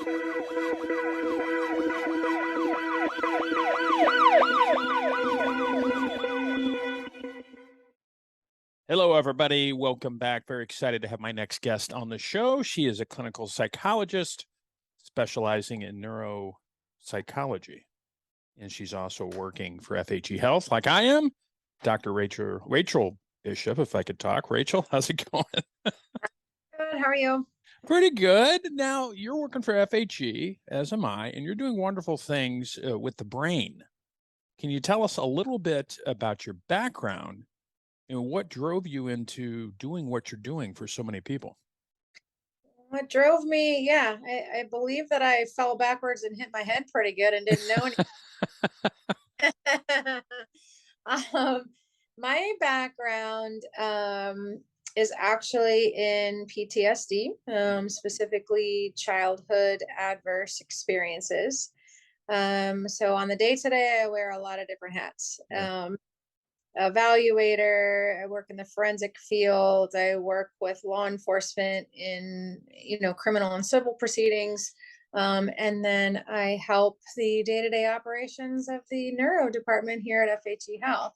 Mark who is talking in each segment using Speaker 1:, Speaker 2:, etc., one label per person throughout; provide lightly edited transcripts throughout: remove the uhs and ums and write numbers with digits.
Speaker 1: Hello, everybody. Welcome back. Very excited to have my next guest on the show. She is a clinical psychologist specializing in neuropsychology, and she's also working for FHE Health, like I am. Dr. Rachael Bishop, if I could talk. Rachael, how's it going?
Speaker 2: Good. How are you?
Speaker 1: Pretty good. Now, you're working for FHE, as am I, and you're doing wonderful things with the brain. Can you tell us a little bit about your background and what drove you into doing what you're doing for so many people?
Speaker 2: What drove me? Yeah, I believe that I fell backwards and hit my head pretty good and didn't know anything. My background is actually in PTSD, specifically childhood adverse experiences. So on the day-to-day, I wear a lot of different hats. Evaluator, I work in the forensic field, I work with law enforcement in criminal and civil proceedings, and then I help the day-to-day operations of the neuro department here at FHE Health.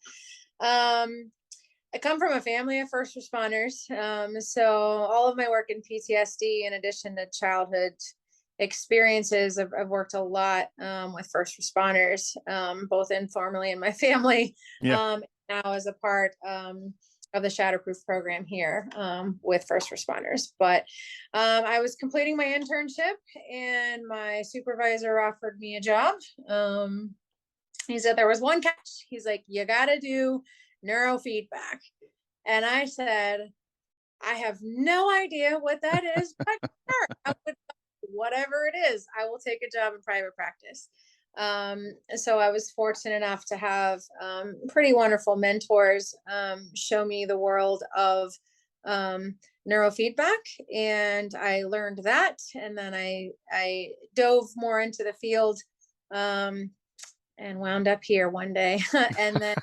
Speaker 2: I come from a family of first responders, so all of my work in PTSD, in addition to childhood experiences, I've worked a lot with first responders, both informally in my family, now as a part of the Shatterproof program here with first responders. But I was completing my internship and my supervisor offered me a job. He said there was one catch. He's like, you got to do neurofeedback. And I said, I have no idea what that is, but sure, I would, whatever it is, I will take a job in private practice. So I was fortunate enough to have pretty wonderful mentors show me the world of neurofeedback, and I learned that, and then I dove more into the field and wound up here one day. And then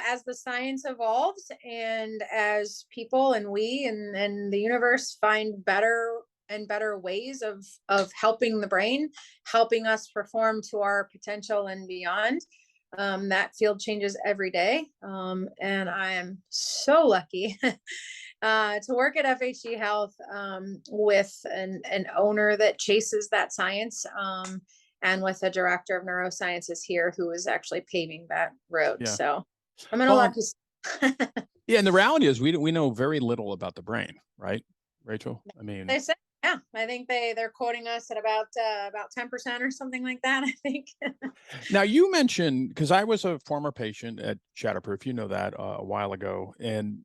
Speaker 2: as the science evolves and as people and we and the universe find better and better ways of helping the brain, helping us perform to our potential and beyond. That field changes every day. And I am so lucky to work at FHE Health with an owner that chases that science, and with a director of neurosciences here who is actually paving that road. Yeah. So I'm in a lucky.
Speaker 1: Yeah, and the reality is we know very little about the brain, right, Rachael? I mean,
Speaker 2: they say. Yeah, I think they're quoting us at about 10% or something like that, I think.
Speaker 1: Now, you mentioned, because I was a former patient at Shatterproof, you know that a while ago. And,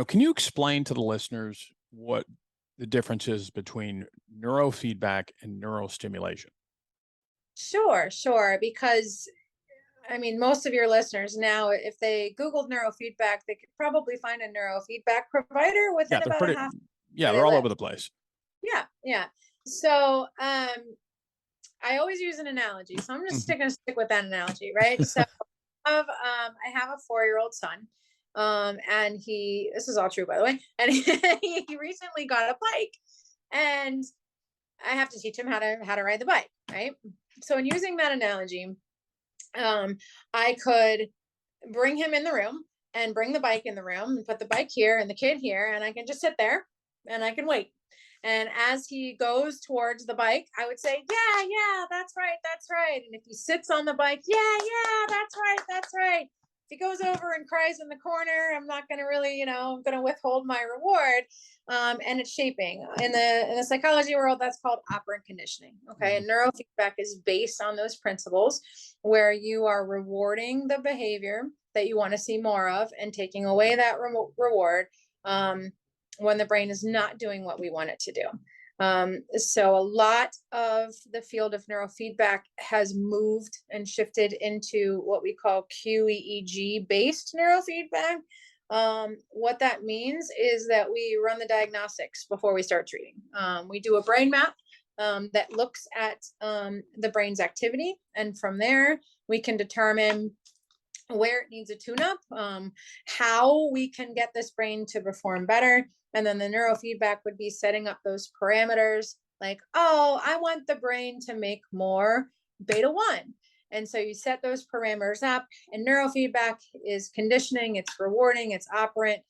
Speaker 1: can you explain to the listeners what the difference is between neurofeedback and neurostimulation?
Speaker 2: Sure. Because, most of your listeners now, if they Googled neurofeedback, they could probably find a neurofeedback provider within about a half.
Speaker 1: Yeah, they're all over the place.
Speaker 2: Yeah. So I always use an analogy. So I'm just going to stick with that analogy, right? So I have a 4-year-old son. And this is all true, by the way. And he recently got a bike. And I have to teach him how to ride the bike, right? So in using that analogy, I could bring him in the room and bring the bike in the room and put the bike here and the kid here, and I can just sit there and I can wait. And as he goes towards the bike, I would say, yeah, that's right. And if he sits on the bike, yeah, that's right. If he goes over and cries in the corner, I'm not going to really, I'm going to withhold my reward. And it's shaping. In the psychology world, that's called operant conditioning. Okay. And neurofeedback is based on those principles where you are rewarding the behavior that you want to see more of and taking away that reward when the brain is not doing what we want it to do. So a lot of the field of neurofeedback has moved and shifted into what we call QEEG based neurofeedback. What that means is that we run the diagnostics before we start treating. We do a brain map that looks at the brain's activity, and from there we can determine where it needs a tune-up, how we can get this brain to perform better. And then the neurofeedback would be setting up those parameters like, oh, I want the brain to make more beta 1. And so you set those parameters up, and neurofeedback is conditioning, it's rewarding, it's operant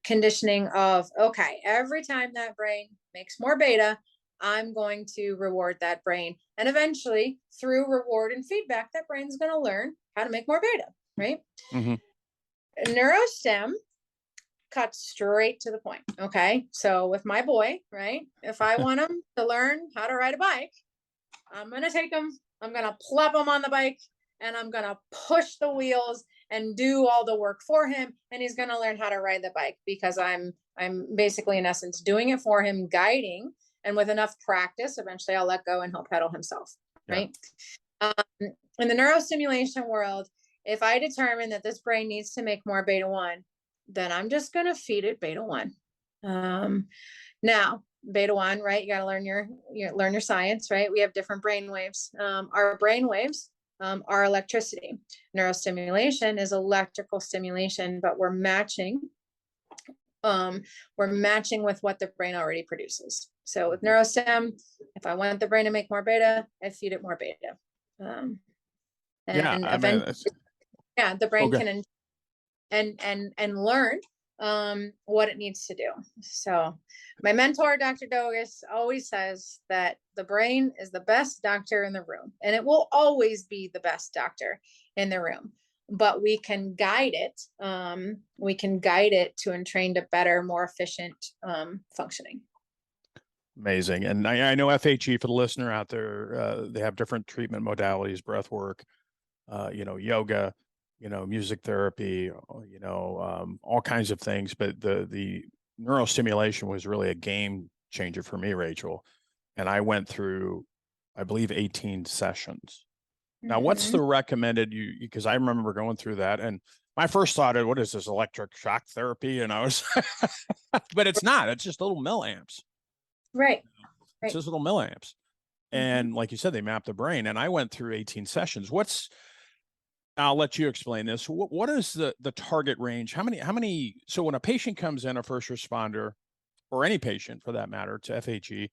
Speaker 2: conditioning of, okay, every time that brain makes more beta, I'm going to reward that brain. And eventually, through reward and feedback, that brain's going to learn how to make more beta, right?
Speaker 1: Mm-hmm.
Speaker 2: Neurostem cuts straight to the point. Okay. So with my boy, right, if I want him to learn how to ride a bike, I'm going to take him, I'm going to plop him on the bike, and I'm going to push the wheels and do all the work for him. And he's going to learn how to ride the bike, because I'm basically, in essence, doing it for him, guiding. And with enough practice, eventually I'll let go and he'll pedal himself. Right. In the neurostimulation world, if I determine that this brain needs to make more beta 1, then I'm just going to feed it beta 1. Now, beta 1, right? You got to learn your science, right? We have different brain waves. Our brain waves are electricity. Neurostimulation is electrical stimulation, but we're matching with what the brain already produces. So with neurostem, if I want the brain to make more beta, I feed it more beta. The brain can and learn what it needs to do. So my mentor, Dr. Dogus, always says that the brain is the best doctor in the room, and it will always be the best doctor in the room. But we can guide it. We can guide it to entrain to better, more efficient functioning.
Speaker 1: Amazing. And I know FHE, for the listener out there, they have different treatment modalities, breath work, yoga, music therapy, all kinds of things. But the neurostimulation was really a game changer for me, Rachael. And I went through, I believe, 18 sessions. Now, what's the recommended, because I remember going through that, and my first thought of, what is this, electric shock therapy? And I was, but it's not, it's just little milliamps.
Speaker 2: Right.
Speaker 1: It's just little milliamps. And like you said, they map the brain, and I went through 18 sessions. I'll let you explain this. What is the target range? How many, so when a patient comes in, a first responder, or any patient for that matter, to FHE,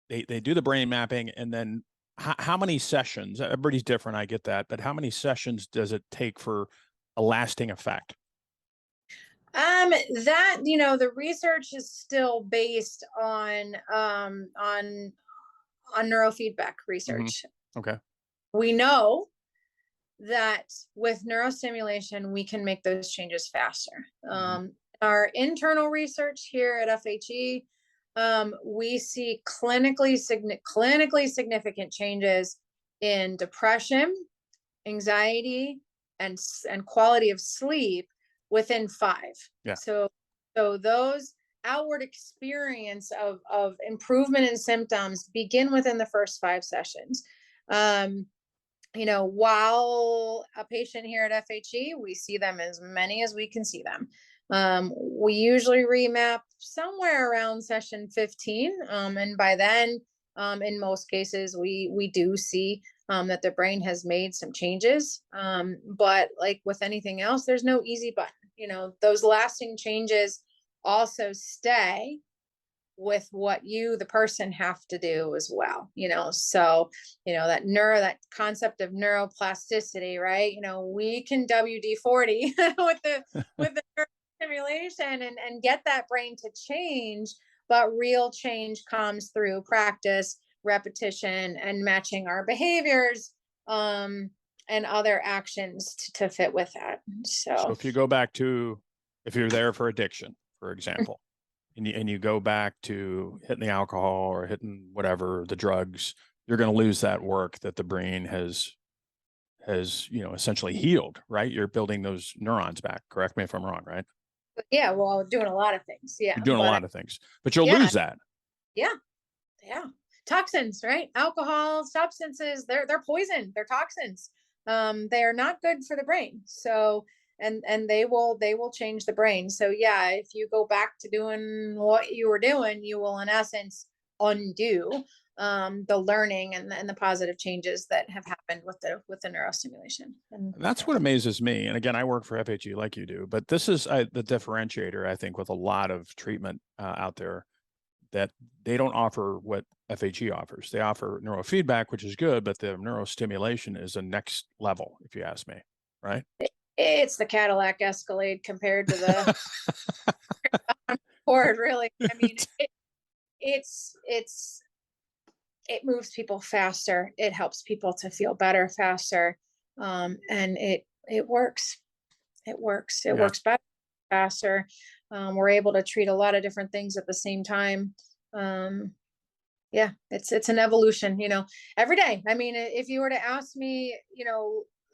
Speaker 1: they do the brain mapping, and then how many sessions? Everybody's different, I get that, but how many sessions does it take for a lasting effect?
Speaker 2: The research is still based on neurofeedback research.
Speaker 1: Okay.
Speaker 2: We know that with neurostimulation, we can make those changes faster. Our internal research here at FHE, we see clinically significant changes in depression, anxiety, and quality of sleep within 5.
Speaker 1: Yeah.
Speaker 2: So those outward experience of improvement in symptoms begin within the first 5 sessions. While a patient here at FHE, we see them as many as we can see them. We usually remap somewhere around session 15. And by then, in most cases, we do see that the brain has made some changes. But like with anything else, there's no easy button. Those lasting changes also stay with what you, the person, have to do as well. So, that concept of neuroplasticity, right? We can WD-40 with the stimulation and get that brain to change, but real change comes through practice, repetition, and matching our behaviors and other actions to fit with that. So
Speaker 1: if you go back to, if you're there for addiction, for example, and you go back to hitting the alcohol or hitting whatever, the drugs, you're going to lose that work that the brain has essentially healed, right? You're building those neurons back. Correct me if I'm wrong, right?
Speaker 2: Yeah, well, doing a lot of things. Yeah.
Speaker 1: You're doing a lot of things, but you'll lose that.
Speaker 2: Yeah. Yeah. Toxins, right? Alcohol, substances, they're poison. They're toxins. They are not good for the brain. So, and they will change the brain. So yeah, if you go back to doing what you were doing, you will in essence undo the learning and the positive changes that have happened with the neurostimulation. And
Speaker 1: that's what amazes me. And again, I work for FHE like you do, but this is the differentiator, I think, with a lot of treatment out there. that they don't offer what FHE offers. They offer neurofeedback, which is good, but the neurostimulation is a next level, if you ask me, right?
Speaker 2: It's the Cadillac Escalade compared to the Ford, really. I mean, it moves people faster. It helps people to feel better faster. And it works. It works. It works better, faster. We're able to treat a lot of different things at the same time. Yeah, it's an evolution, every day. I mean, if you were to ask me,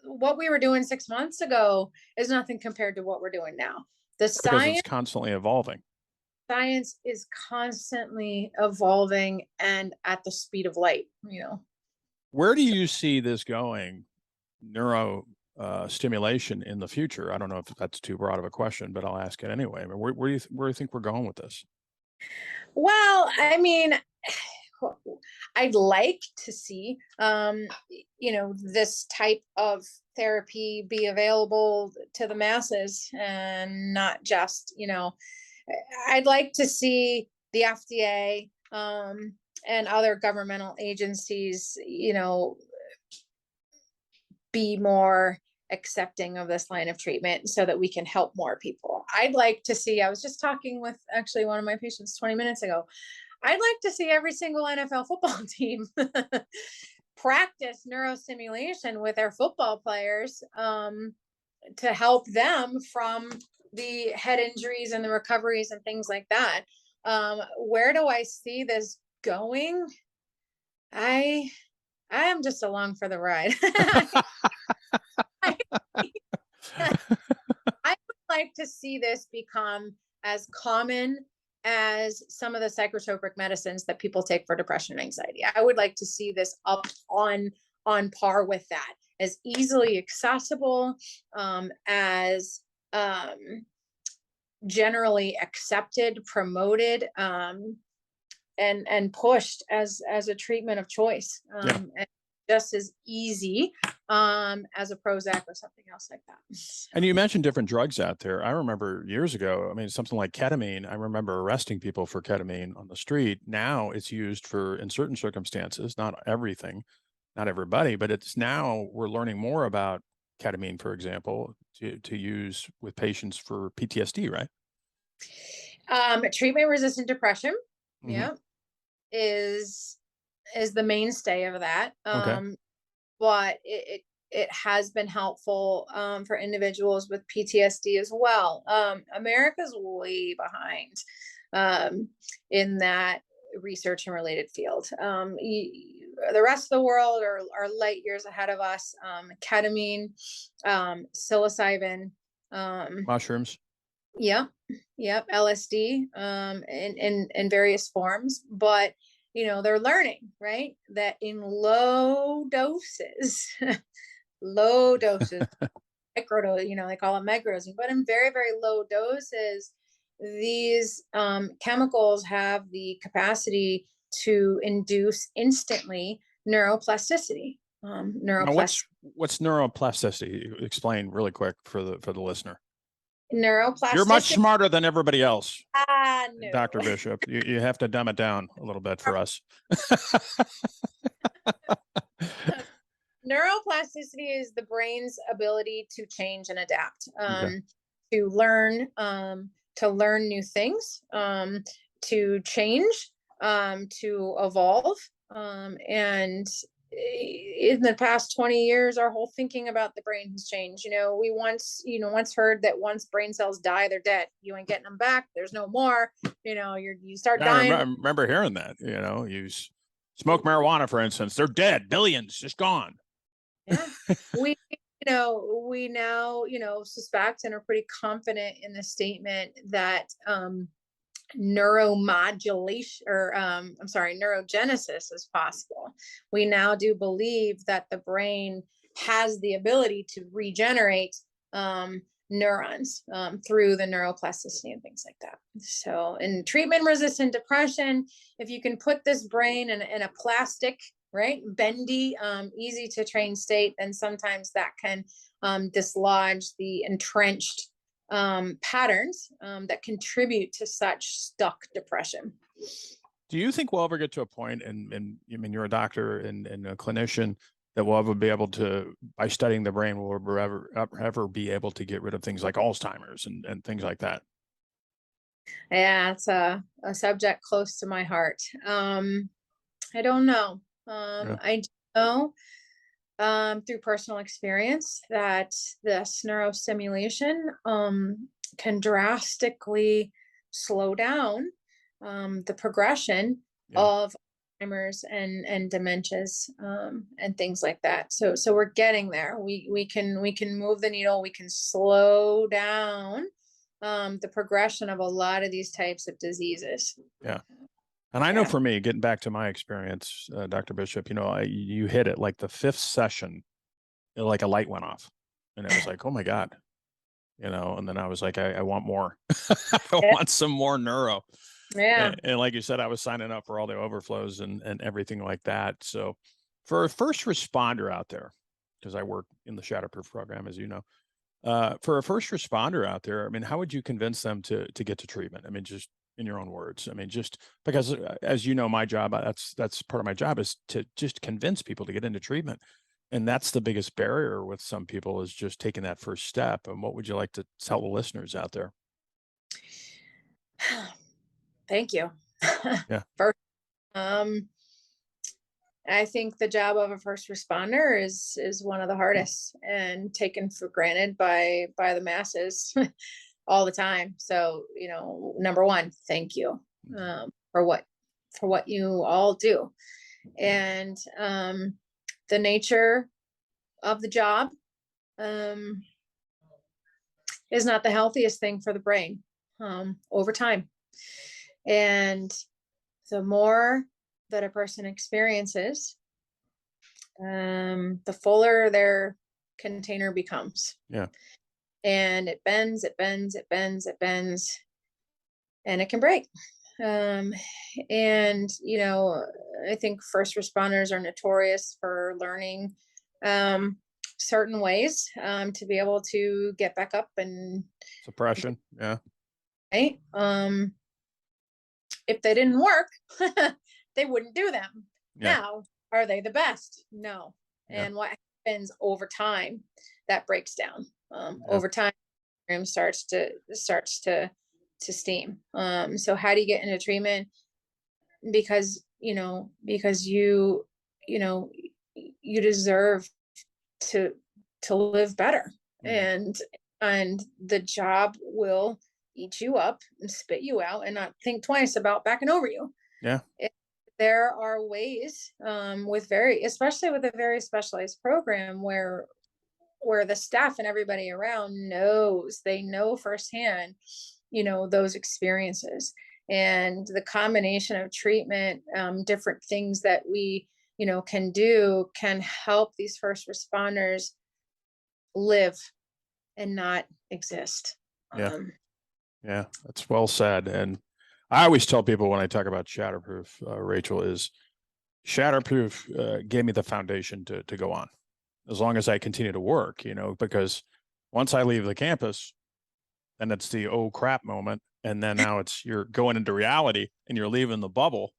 Speaker 2: what we were doing 6 months ago is nothing compared to what we're doing now. The
Speaker 1: Because
Speaker 2: science,
Speaker 1: it's constantly evolving.
Speaker 2: Science is constantly evolving and at the speed of light,
Speaker 1: Where do you see this going, neuro stimulation in the future? I don't know if that's too broad of a question, but I'll ask it anyway. I mean, where do you think we're going with this?
Speaker 2: Well, I mean, I'd like to see, this type of therapy be available to the masses and not just, I'd like to see the FDA and other governmental agencies, be more accepting of this line of treatment so that we can help more people. I'd like to see, I was just talking with actually one of my patients 20 minutes ago. I'd like to see every single NFL football team practice neurostimulation with their football players to help them from the head injuries and the recoveries and things like that. Where do I see this going? I am just along for the ride. I would like to see this become as common as some of the psychotropic medicines that people take for depression and anxiety. I would like to see this up on par with that, as easily accessible, as generally accepted, promoted, and pushed as a treatment of choice, and just as easy as a Prozac or something else like that.
Speaker 1: And you mentioned different drugs out there. I remember years ago, I mean, something like ketamine, I remember arresting people for ketamine on the street. Now it's used for, in certain circumstances, not everything, not everybody, but it's now we're learning more about ketamine, for example, to use with patients for PTSD, right?
Speaker 2: Treatment-resistant depression,
Speaker 1: Mm-hmm.
Speaker 2: is the mainstay of that.
Speaker 1: Okay.
Speaker 2: But it has been helpful for individuals with PTSD as well. America's way behind in that research and related field. The rest of the world are light years ahead of us. Ketamine, psilocybin,
Speaker 1: Mushrooms.
Speaker 2: Yep. LSD, in various forms, but they're learning, right? That in low doses, microdose, they call it microdosing, but in very, very low doses, these chemicals have the capacity to induce instantly neuroplasticity.
Speaker 1: Now, what's neuroplasticity? Explain really quick for the listener.
Speaker 2: Neuroplasticity.
Speaker 1: You're much smarter than everybody else,
Speaker 2: no.
Speaker 1: Dr. Bishop. You have to dumb it down a little bit for us.
Speaker 2: Neuroplasticity is the brain's ability to change and adapt,
Speaker 1: Okay.
Speaker 2: to learn new things, to change, to evolve, and in the past 20 years, our whole thinking about the brain has changed. We once heard that once brain cells die, they're dead. You ain't getting them back. There's no more. You start dying.
Speaker 1: I remember hearing that. You smoke marijuana, for instance, they're dead. Billions, just gone.
Speaker 2: Yeah, we now suspect and are pretty confident in the statement that neuromodulation neurogenesis is possible. We now do believe that the brain has the ability to regenerate neurons through the neuroplasticity and things like that. So in treatment-resistant depression, if you can put this brain in a plastic, right, bendy, easy to train state, then sometimes that can dislodge the entrenched patterns that contribute to such stuck depression.
Speaker 1: Do you think we'll ever get to a point, and I mean, you're a doctor and a clinician, that we'll ever be able to, by studying the brain, will ever be able to get rid of things like Alzheimer's and things like that?
Speaker 2: Yeah, it's a subject close to my heart. I don't know.
Speaker 1: Yeah.
Speaker 2: I do know through personal experience that this neurostimulation can drastically slow down the progression
Speaker 1: Yeah.
Speaker 2: of Alzheimer's and dementias and things like that. So we're getting there. We can move the needle. We can slow down the progression of a lot of these types of diseases.
Speaker 1: Yeah. And I know
Speaker 2: Yeah.
Speaker 1: for me, getting back to my experience, Dr. Bishop, you hit it like the fifth session, like a light went off, and it was like, oh my God, and then I was like, I want more. I want some more neuro.
Speaker 2: Yeah.
Speaker 1: And like you said, I was signing up for all the overflows and everything like that. So for a first responder out there, because I work in the Shatterproof program, as you know, for a first responder out there, I mean, how would you convince them to get to treatment? I mean, just in your own words. I mean, just because, as you know, my job, that's part of my job, is to just convince people to get into treatment. And that's the biggest barrier with some people, is just taking that first step. And what would you like to tell the listeners out there?
Speaker 2: Thank you.
Speaker 1: Yeah.
Speaker 2: First, I think the job of a first responder is one of the hardest and taken for granted by the masses all the time. So, number one, thank you for what you all do. And the nature of the job is not the healthiest thing for the brain over time. And the more that a person experiences, the fuller their container becomes.
Speaker 1: Yeah.
Speaker 2: And it bends, and it can break. And, I think first responders are notorious for learning certain ways to be able to get back up and
Speaker 1: Suppression. Yeah.
Speaker 2: right. If they didn't work, they wouldn't do them.
Speaker 1: Yeah.
Speaker 2: Now, are they the best? No.
Speaker 1: Yeah.
Speaker 2: And what happens over time, that breaks down.
Speaker 1: Yeah.
Speaker 2: Over time, room starts to steam. So how do you get into treatment? Because you deserve to live better.
Speaker 1: Mhm.
Speaker 2: And the job will eat you up and spit you out and not think twice about backing over you.
Speaker 1: Yeah.
Speaker 2: There are ways especially with a very specialized program where the staff and everybody around they know firsthand, those experiences, and the combination of treatment, different things that we, can do can help these first responders live and not exist.
Speaker 1: Yeah. Yeah, that's well said. And I always tell people when I talk about Shatterproof, Rachael, is Shatterproof gave me the foundation to go on, as long as I continue to work, because once I leave the campus, then it's the oh crap moment. And then now you're going into reality and you're leaving the bubble.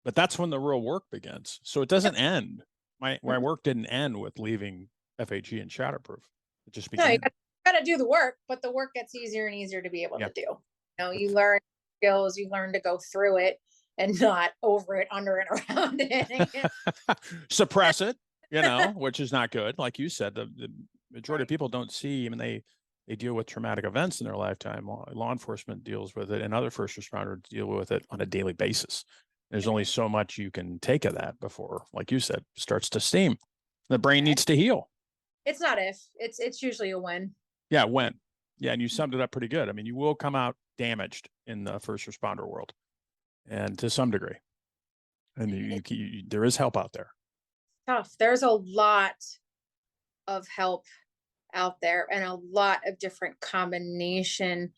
Speaker 1: But that's when the real work begins. So it doesn't end. My work didn't end with leaving FHE and Shatterproof. It just began.
Speaker 2: No, you got to do the work, but the work gets easier and easier to be able to do. You learn skills, you learn to go through it and not over it, under it, around it.
Speaker 1: Suppress it, which is not good. Like you said, the majority of people don't see, they deal with traumatic events in their lifetime. Law enforcement deals with it, and other first responders deal with it on a daily basis. There's only so much you can take of that before, like you said, starts to steam. The brain needs to heal.
Speaker 2: It's not if, it's usually a when.
Speaker 1: Yeah, when. Yeah, and you summed it up pretty good. You will come out damaged in the first responder world, and to some degree. And there is help out there.
Speaker 2: Tough. There's a lot of help out there, and a lot of different combination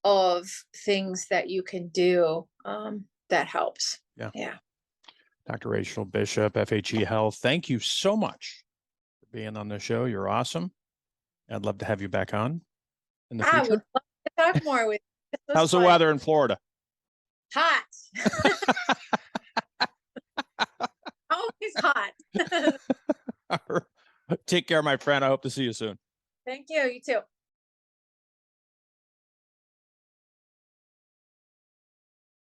Speaker 2: of things that you can do that helps. Yeah.
Speaker 1: Dr. Rachael Bishop, FHE Health, thank you so much for being on the show. You're awesome. I'd love to have you back on in the future.
Speaker 2: I would love to talk more with you.
Speaker 1: How's the weather in Florida?
Speaker 2: Hot. hot.
Speaker 1: Take care, my friend. I hope to see you soon.
Speaker 2: Thank you. You too.